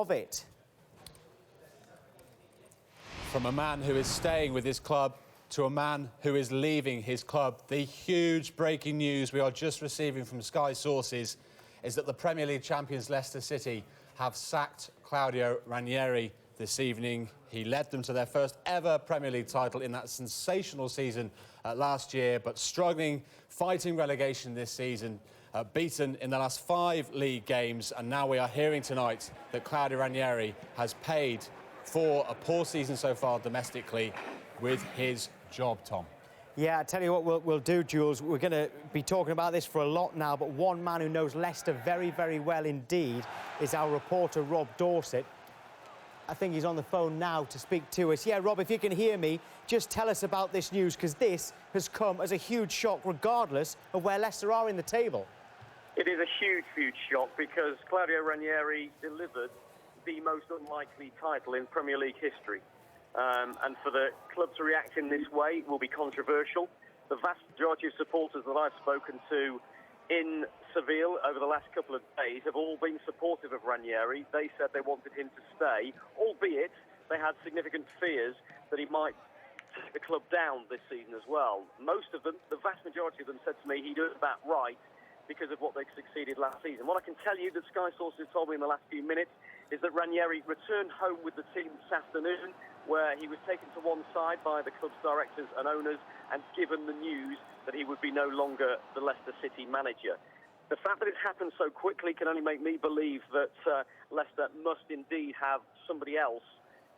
of it. From a man who is staying with his club to a man who is leaving his club, the huge breaking news we are just receiving from Sky sources is that the Premier League champions Leicester City have sacked Claudio Ranieri this evening. He led them to their first ever Premier League title in that sensational season last year, but struggling, fighting relegation this season, beaten in the last 5 league games, and now we are hearing tonight that Claudio Ranieri has paid for a poor season so far domestically with his job, Tom. Yeah, I tell you what we'll do, Jules. We're going to be talking about this for a lot now, but one man who knows Leicester very, very well indeed is our reporter, Rob Dorset. I think he's on the phone now to speak to us. Yeah, Rob, if you can hear me, just tell us about this news, because this has come as a huge shock regardless of where Leicester are in the table. It is a huge, huge shock because Claudio Ranieri delivered the most unlikely title in Premier League history. And for the club to react in this way will be controversial. The vast majority of supporters that I've spoken to in Seville over the last couple of days have all been supportive of Ranieri. They said they wanted him to stay, albeit they had significant fears that he might take the club down this season as well. Most of them, the vast majority of them, said to me he did that right because of what they succeeded last season. What I can tell you that Sky sources told me in the last few minutes is that Ranieri returned home with the team this afternoon, where he was taken to one side by the club's directors and owners and given the news that he would be no longer the Leicester City manager. The fact that it's happened so quickly can only make me believe that Leicester must indeed have somebody else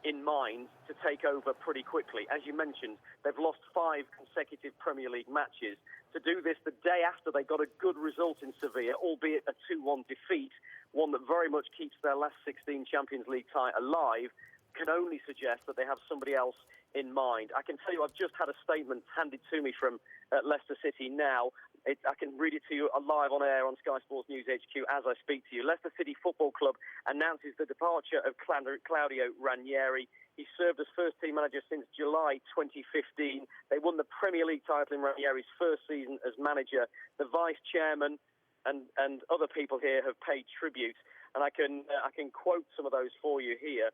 in mind to take over pretty quickly. As you mentioned, they've lost 5 consecutive Premier League matches. To do this the day after they got a good result in Sevilla, albeit a 2-1 defeat, one that very much keeps their last 16 Champions League tie alive, can only suggest that they have somebody else in mind. I can tell you I've just had a statement handed to me from Leicester City now. I can read it to you live on air on Sky Sports News HQ as I speak to you. Leicester City Football Club announces the departure of Claudio Ranieri. He served as first-team manager since July 2015. They won the Premier League title in Ranieri's first season as manager. The vice-chairman and other people here have paid tribute, and I can quote some of those for you here.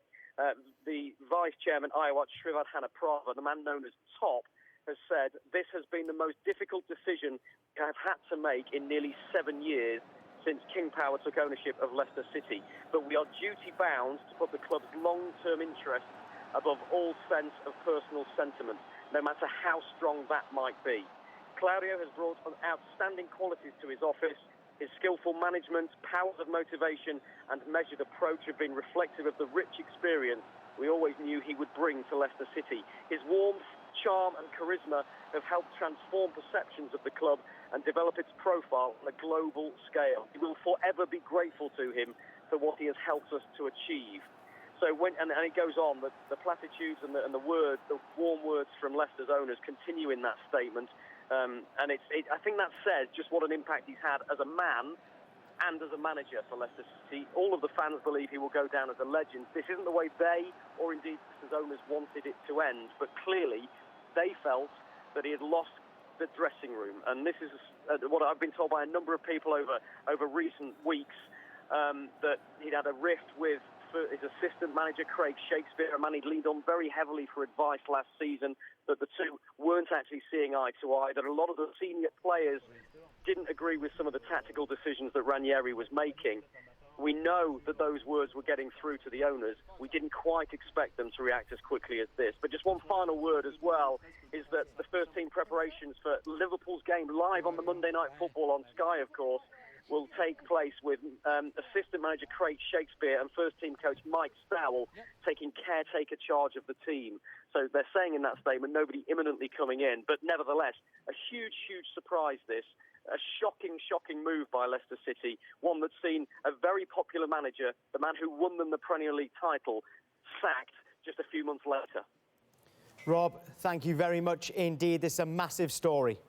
The vice-chairman, Iwat Srivadhanaprava, the man known as Top, has said, "This has been the most difficult decision I've had to make in nearly 7 years since King Power took ownership of Leicester City. But we are duty-bound to put the club's long-term interests above all sense of personal sentiment, no matter how strong that might be." Claudio has brought outstanding qualities to his office. His skillful management, powers of motivation and measured approach have been reflective of the rich experience we always knew he would bring to Leicester City. His warmth, charm and charisma have helped transform perceptions of the club and develop its profile on a global scale. We will forever be grateful to him for what he has helped us to achieve. So and it goes on, the platitudes and the words, the warm words from Leicester's owners continue in that statement. And I think that says just what an impact he's had as a man and as a manager for Leicester City. All of the fans believe he will go down as a legend. This isn't the way they, or indeed his owners, wanted it to end, but clearly they felt that he had lost the dressing room. And this is what I've been told by a number of people over recent weeks, that he'd had a rift with his assistant manager, Craig Shakespeare, a man he'd leaned on very heavily for advice last season, that the two weren't actually seeing eye to eye, that a lot of the senior players didn't agree with some of the tactical decisions that Ranieri was making. We know that those words were getting through to the owners. We didn't quite expect them to react as quickly as this. But just one final word as well is that the first team preparations for Liverpool's game live on the Monday Night Football on Sky, of course, will take place with assistant manager Craig Shakespeare and first-team coach Mike Stowell taking caretaker charge of the team. So they're saying in that statement, nobody imminently coming in. But nevertheless, a huge, huge surprise this. A shocking, shocking move by Leicester City, one that's seen a very popular manager, the man who won them the Premier League title, sacked just a few months later. Rob, thank you very much indeed. This is a massive story.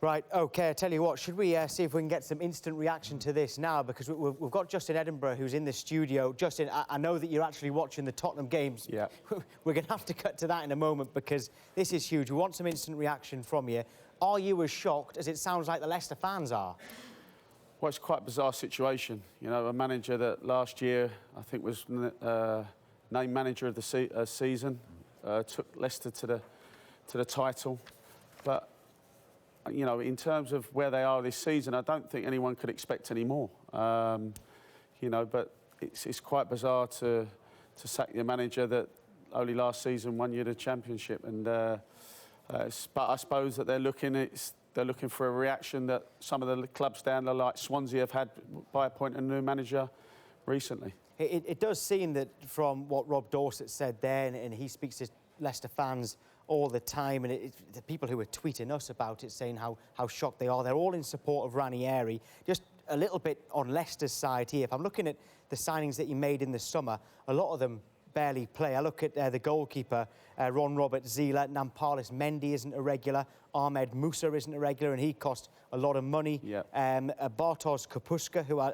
Right, OK, I tell you what, should we see if we can get some instant reaction to this now? Because we've got Justin Edinburgh, who's in the studio. Justin, I know that you're actually watching the Tottenham games. Yeah. We're going to have to cut to that in a moment because this is huge. We want some instant reaction from you. Are you as shocked as it sounds like the Leicester fans are? Well, it's quite a bizarre situation. You know, a manager that last year, I think, was named manager of the season, took Leicester to the title. But, you know, in terms of where they are this season, I don't think anyone could expect any more. You know, but it's quite bizarre to sack your manager that only last season won you the championship. And but I suppose that they're looking for a reaction that some of the clubs down there, like Swansea, have had by appointing a new manager recently. It does seem that from what Rob Dorset said there, and he speaks to Leicester fans all the time, and the people who are tweeting us about it saying how shocked they are, they're all in support of Ranieri. Just a little bit on Leicester's side here. If I'm looking at the signings that he made in the summer, a lot of them barely play. I look at the goalkeeper, Ron Robert Zila, Nampalis Mendy isn't a regular, Ahmed Musa isn't a regular, and he cost a lot of money. Yeah. Bartosz Kapuska, who I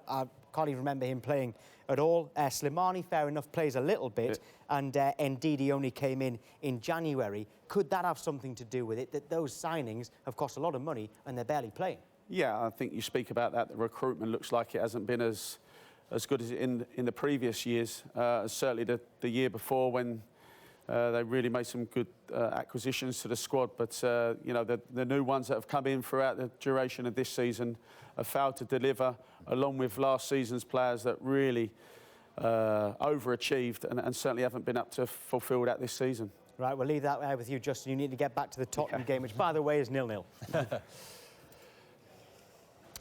can't even remember him playing at all. Slimani, fair enough, plays a little bit, and Ndidi only came in January. Could that have something to do with it, that those signings have cost a lot of money and they're barely playing? Yeah, I think you speak about that. The recruitment looks like it hasn't been as good as in the previous years. Certainly the year before, when they really made some good acquisitions to the squad. But you know, the new ones that have come in throughout the duration of this season have failed to deliver, along with last season's players that really overachieved and certainly haven't been up to fulfil that this season. Right, we'll leave that there with you, Justin. You need to get back to the Tottenham game, which, by the way, is 0-0.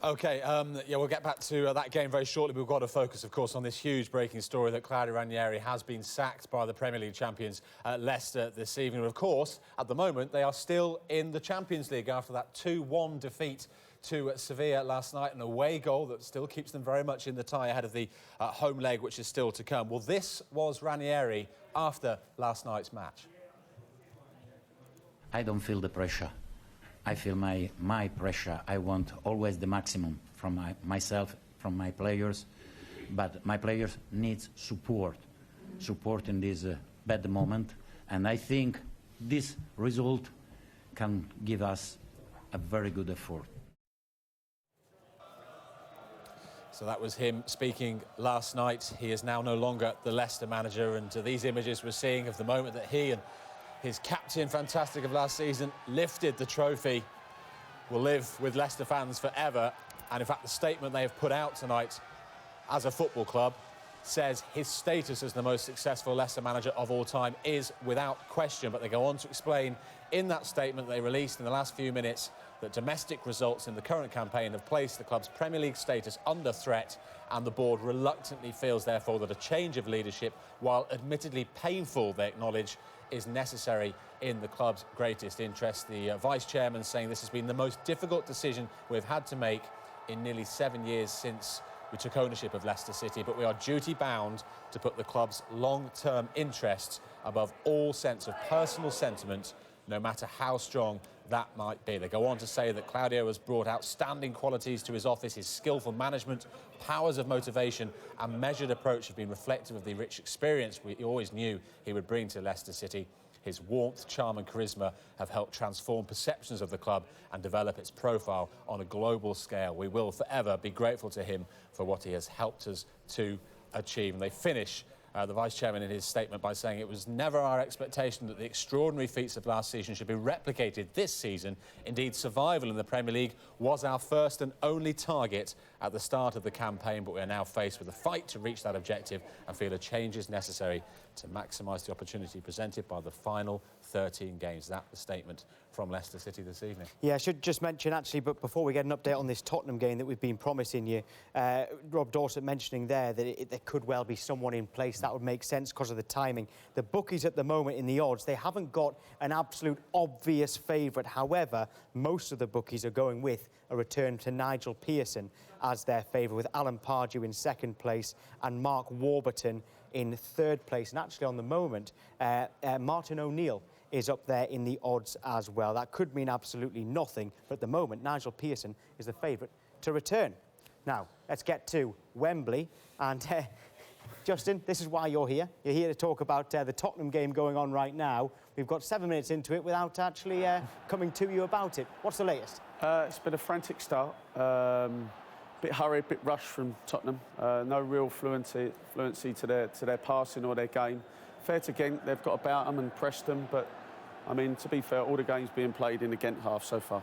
OK, yeah, we'll get back to that game very shortly. We've got to focus, of course, on this huge breaking story that Claudio Ranieri has been sacked by the Premier League champions Leicester this evening. Of course, at the moment, they are still in the Champions League after that 2-1 defeat to Sevilla last night, an away goal that still keeps them very much in the tie ahead of the home leg, which is still to come. Well, this was Ranieri after last night's match. I don't feel the pressure. I feel my pressure. I want always the maximum from myself, from my players. But my players need support in this bad moment. And I think this result can give us a very good effort. So that was him speaking last night. He is now no longer the Leicester manager, and these images we're seeing of the moment that he and his captain, fantastic of last season, lifted the trophy, will live with Leicester fans forever. And in fact, the statement they have put out tonight as a football club says his status as the most successful Leicester manager of all time is without question. But they go on to explain in that statement they released in the last few minutes that domestic results in the current campaign have placed the club's Premier League status under threat, and the board reluctantly feels, therefore, that a change of leadership, while admittedly painful, they acknowledge, is necessary in the club's greatest interest. The vice-chairman saying this has been the most difficult decision we've had to make in nearly 7 years since we took ownership of Leicester City, but we are duty-bound to put the club's long-term interests above all sense of personal sentiment, no matter how strong that might be. They go on to say that Claudio has brought outstanding qualities to his office. His skillful management, powers of motivation and measured approach have been reflective of the rich experience we always knew he would bring to Leicester City. His warmth, charm and charisma have helped transform perceptions of the club and develop its profile on a global scale. We will forever be grateful to him for what he has helped us to achieve. And they finish the vice-chairman in his statement by saying it was never our expectation that the extraordinary feats of last season should be replicated this season. Indeed, survival in the Premier League was our first and only target at the start of the campaign, but we are now faced with a fight to reach that objective and feel a change is necessary to maximise the opportunity presented by the final 13 games. That's the statement from Leicester City this evening. Yeah, I should just mention, actually, but before we get an update on this Tottenham game that we've been promising you, Rob Dorset mentioning there that there could well be someone in place. That would make sense because of the timing. The bookies at the moment in the odds, they haven't got an absolute obvious favourite. However, most of the bookies are going with a return to Nigel Pearson as their favourite, with Alan Pardew in second place and Mark Warburton in third place. And actually, on the moment, Martin O'Neill is up there in the odds as well. That could mean absolutely nothing, but at the moment, Nigel Pearson is the favourite to return. Now, let's get to Wembley. And Justin, this is why you're here. You're here to talk about the Tottenham game going on right now. We've got 7 minutes into it without actually coming to you about it. What's the latest? It's been a frantic start. bit hurried, bit rushed from Tottenham. No real fluency to their passing or their game. Fair to Ghent, they've got about them and pressed them, but I mean, to be fair, all the games being played in the Ghent half so far.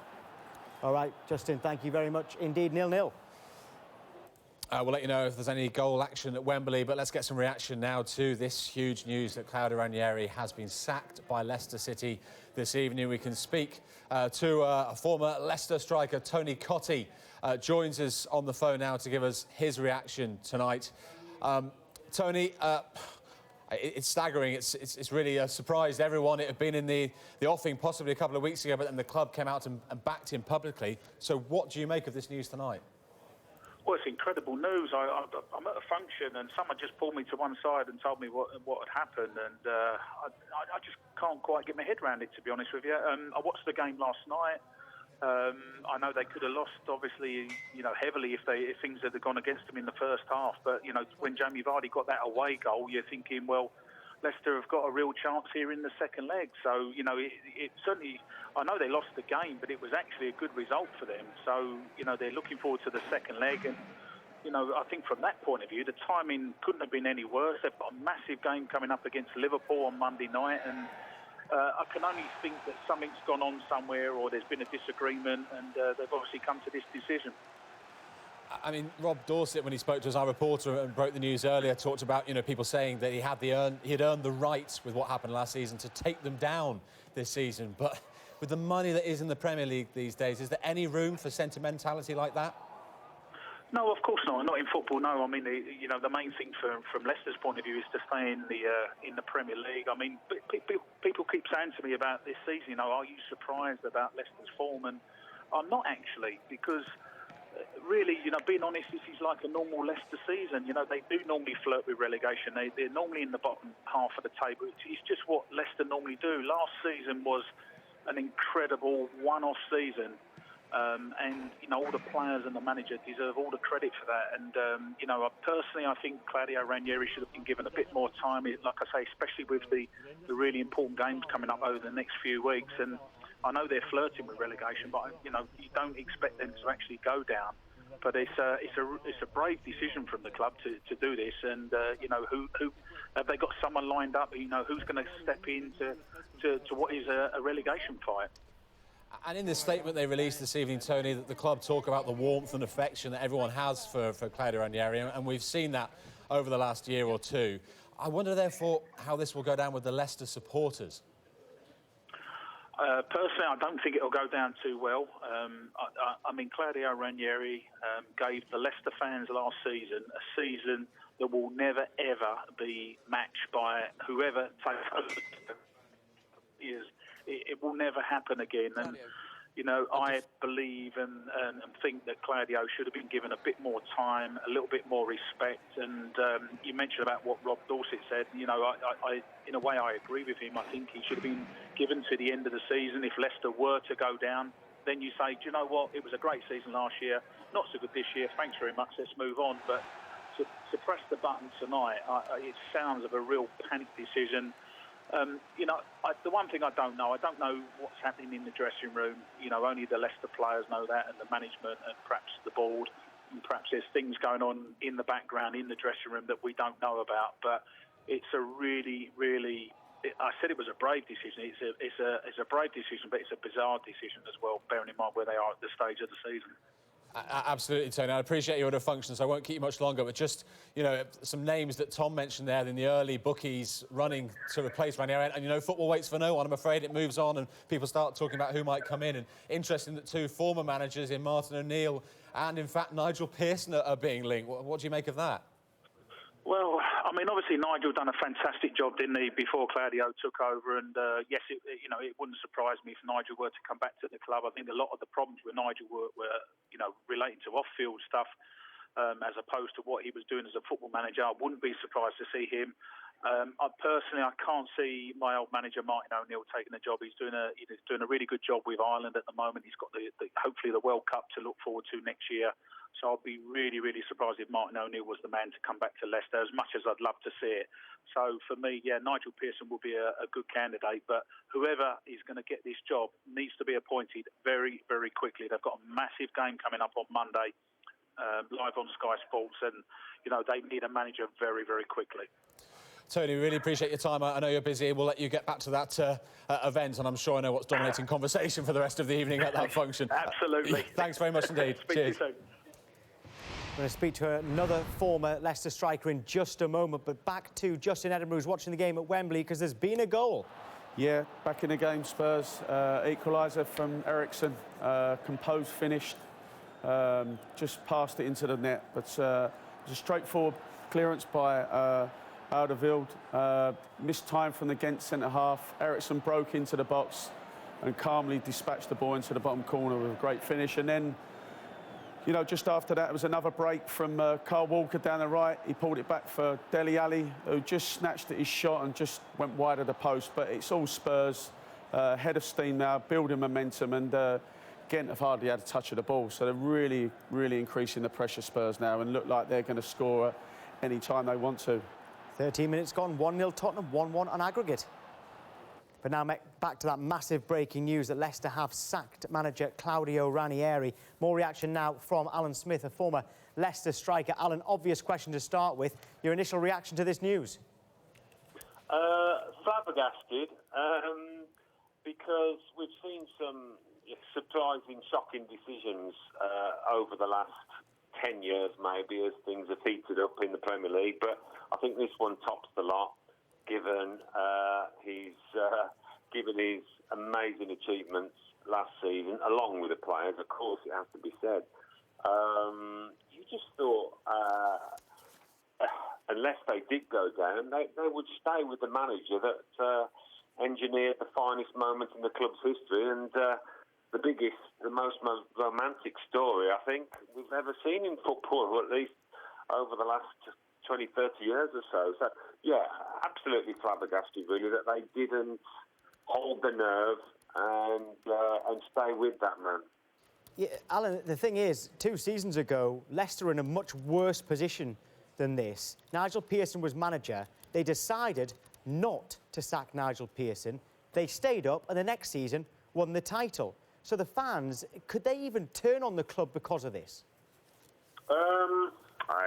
All right, Justin, thank you very much indeed. 0-0. We'll let you know if there's any goal action at Wembley, but let's get some reaction now to this huge news that Claudio Ranieri has been sacked by Leicester City this evening. We can speak to a former Leicester striker, Tony Cottee, joins us on the phone now to give us his reaction tonight. Tony, it's staggering. It's really surprised everyone. It had been in the offing possibly a couple of weeks ago, but then the club came out and backed him publicly. So what do you make of this news tonight? Well, it's incredible news. I'm at a function and someone just pulled me to one side and told me what had happened, and I just can't quite get my head around it, to be honest with you. I watched the game last night. I know they could have lost, obviously, heavily if things had gone against them in the first half. But when Jamie Vardy got that away goal, you're thinking, well, Leicester have got a real chance here in the second leg. So it certainly. I know they lost the game, but it was actually a good result for them. So they're looking forward to the second leg, and I think from that point of view, the timing couldn't have been any worse. They've got a massive game coming up against Liverpool on Monday night, and I can only think that something's gone on somewhere, or there's been a disagreement, and they've obviously come to this decision. I mean, Rob Dorsett, when he spoke to us, our reporter, and broke the news earlier, talked about people saying that he had earned the right with what happened last season to take them down this season. But with the money that is in the Premier League these days, is there any room for sentimentality like that? No, of course not. Not in football. No, I mean, the main thing from Leicester's point of view is to stay in the Premier League. I mean, people keep saying to me about this season, are you surprised about Leicester's form? And I'm not actually, because really, being honest, this is like a normal Leicester season. They do normally flirt with relegation. They're normally in the bottom half of the table. It's just what Leicester normally do. Last season was an incredible one-off season, and all the players and the manager deserve all the credit for that. And personally, I think Claudio Ranieri should have been given a bit more time. Like I say, especially with the really important games coming up over the next few weeks. And I know they're flirting with relegation, but you don't expect them to actually go down. But it's a brave decision from the club to do this. And who have they got someone lined up? Who's going to step in to what is a relegation fight? And in the statement they released this evening, Tony, that the club talk about the warmth and affection that everyone has for Claudio Ranieri, and we've seen that over the last year or two. I wonder, therefore, how this will go down with the Leicester supporters. Personally, I don't think it'll go down too well. I mean, Claudio Ranieri gave the Leicester fans last season a season that will never, ever be matched by whoever takes over. It will never happen again. And, I believe and think that Claudio should have been given a bit more time, a little bit more respect. And you mentioned about what Rob Dorsett said. I in a way, I agree with him. I think he should have been given to the end of the season. If Leicester were to go down, then you say, do you know what? It was a great season last year. Not so good this year. Thanks very much. Let's move on. But to press the button tonight, it sounds of a real panic decision. The one thing I don't know what's happening in the dressing room. Only the Leicester players know that, and the management, and perhaps the board, and perhaps there's things going on in the background in the dressing room that we don't know about. But it's a really, really. I said it was a brave decision. It's a brave decision, but it's a bizarre decision as well, bearing in mind where they are at the stage of the season. Absolutely, Tony. I appreciate your other functions, so I won't keep you much longer. But just, some names that Tom mentioned there in the early bookies running to replace Ranieri. And, football waits for no one. I'm afraid it moves on and people start talking about who might come in. And interesting that two former managers in Martin O'Neill and, in fact, Nigel Pearson are being linked. What do you make of that? Well, I mean, obviously Nigel done a fantastic job, didn't he, before Claudio took over? And yes, it wouldn't surprise me if Nigel were to come back to the club. I think a lot of the problems with Nigel were relating to off-field stuff, as opposed to what he was doing as a football manager. I wouldn't be surprised to see him. I can't see my old manager Martin O'Neill taking the job. He's doing a really good job with Ireland at the moment. He's got hopefully the World Cup to look forward to next year. So I'd be really, really surprised if Martin O'Neill was the man to come back to Leicester, as much as I'd love to see it. So for me, yeah, Nigel Pearson will be a good candidate, but whoever is going to get this job needs to be appointed very, very quickly. They've got a massive game coming up on Monday. live on Sky Sports, and they need a manager very, very quickly. Tony, really appreciate your time. I know you're busy. We'll let you get back to that event, and I'm sure I know what's dominating conversation for the rest of the evening at that function. Absolutely. Thanks very much indeed. Speak Cheers. to you soon. I'm going to speak to another former Leicester striker in just a moment, but back to Justin Edinburgh, who's watching the game at Wembley, because there's been a goal. Yeah, back in the game, Spurs. Equaliser from Ericsson. Composed, finished. Just passed it into the net, but it was a straightforward clearance by Alderweireld. Missed time from the Ghent centre-half. Ericsson broke into the box and calmly dispatched the ball into the bottom corner with a great finish. And then, just after that, it was another break from Carl Walker down the right. He pulled it back for Dele Alli, who just snatched at his shot and just went wide of the post. But it's all Spurs, head of steam now, building momentum, and Ghent have hardly had a touch of the ball. So they're really, really increasing the pressure, Spurs, now, and look like they're going to score any time they want to. 13 minutes gone, 1-0 Tottenham, 1-1 on aggregate. But now back to that massive breaking news that Leicester have sacked manager Claudio Ranieri. More reaction now from Alan Smith, a former Leicester striker. Alan, obvious question to start with. Your initial reaction to this news? Flabbergasted, because we've seen some surprising, shocking decisions over the last 10 years, maybe, as things have heated up in the Premier League. But I think this one tops the lot, given his amazing achievements last season, along with the players. Of course, it has to be said. You just thought, unless they did go down, they would stay with the manager that engineered the finest moments in the club's history, and the biggest, the most romantic story, I think, we've ever seen in football, or at least over the last 20, 30 years or so. So, yeah, absolutely flabbergasted, really, that they didn't hold the nerve and stay with that man. Yeah, Alan, the thing is, 2 seasons ago, Leicester were in a much worse position than this. Nigel Pearson was manager. They decided not to sack Nigel Pearson. They stayed up, and the next season won the title. So the fans, could they even turn on the club because of this?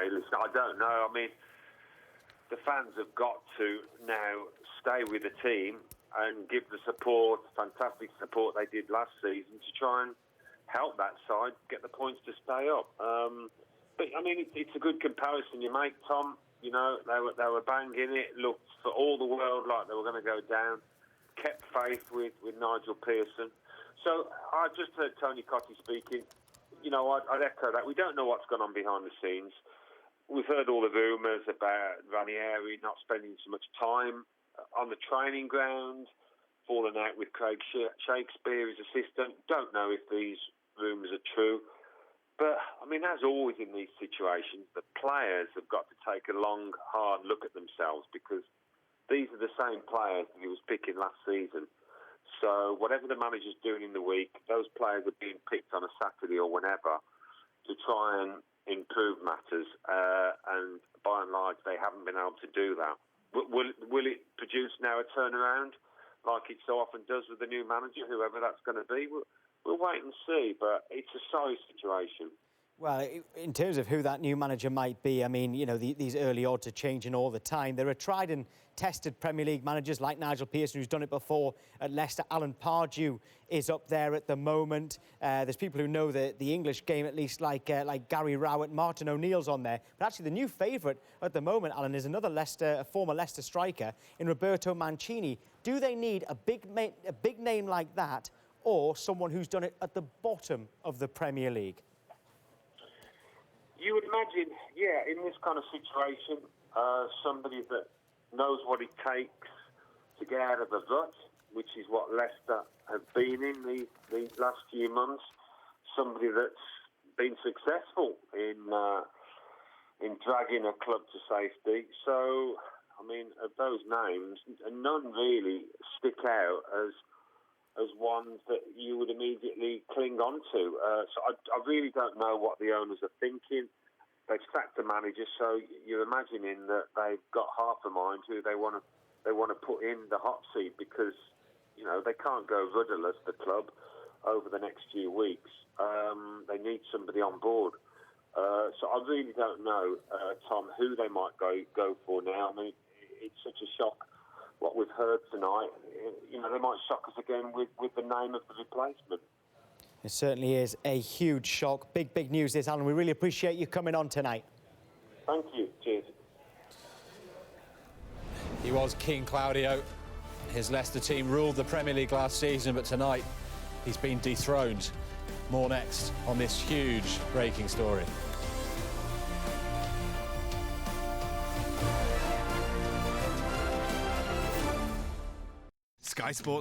Listen, I don't know. I mean, the fans have got to now stay with the team and give the support, fantastic support they did last season, to try and help that side get the points to stay up. But I mean, it's a good comparison you make, Tom. They were banging it. Looked for all the world like they were going to go down. Kept faith with Nigel Pearson. So I just heard Tony Cottee speaking. I'd echo that. We don't know what's gone on behind the scenes. We've heard all the rumours about Ranieri not spending so much time on the training ground, falling out with Craig Shakespeare, his assistant. Don't know if these rumours are true. But, I mean, as always in these situations, the players have got to take a long, hard look at themselves, because these are the same players that he was picking last season. So whatever the manager's doing in the week, those players are being picked on a Saturday or whenever to try and improve matters. And by and large, they haven't been able to do that. Will it produce now a turnaround like it so often does with the new manager, whoever that's going to be? We'll wait and see, but it's a sorry situation. Well, in terms of who that new manager might be, I mean, these early odds are changing all the time. There are tried and tested Premier League managers like Nigel Pearson, who's done it before at Leicester. Alan Pardew is up there at the moment. There's people who know the English game, at least, like Gary Rowett. Martin O'Neill's on there. But actually, the new favourite at the moment, Alan, is a former Leicester striker in Roberto Mancini. Do they need a big name like that, or someone who's done it at the bottom of the Premier League? You would imagine, yeah, in this kind of situation, somebody that knows what it takes to get out of a rut, which is what Leicester have been in these last few months. Somebody that's been successful in dragging a club to safety. So, I mean, of those names, none really stick out as ones that you would immediately cling on to. So I really don't know what the owners are thinking. They've sacked the manager, so you're imagining that they've got half a mind who they want to put in the hot seat, because they can't go rudderless, the club, over the next few weeks. They need somebody on board. So I really don't know, Tom, who they might go for now. I mean, it's such a shock what we've heard tonight. You know, they might shock us again with the name of the replacement. It certainly is a huge shock. Big news this, Alan. We really appreciate you coming on tonight. Thank you. Cheers. He was King Claudio. His Leicester team ruled the Premier League last season, but tonight he's been dethroned. More next on this huge breaking story. Sky Sports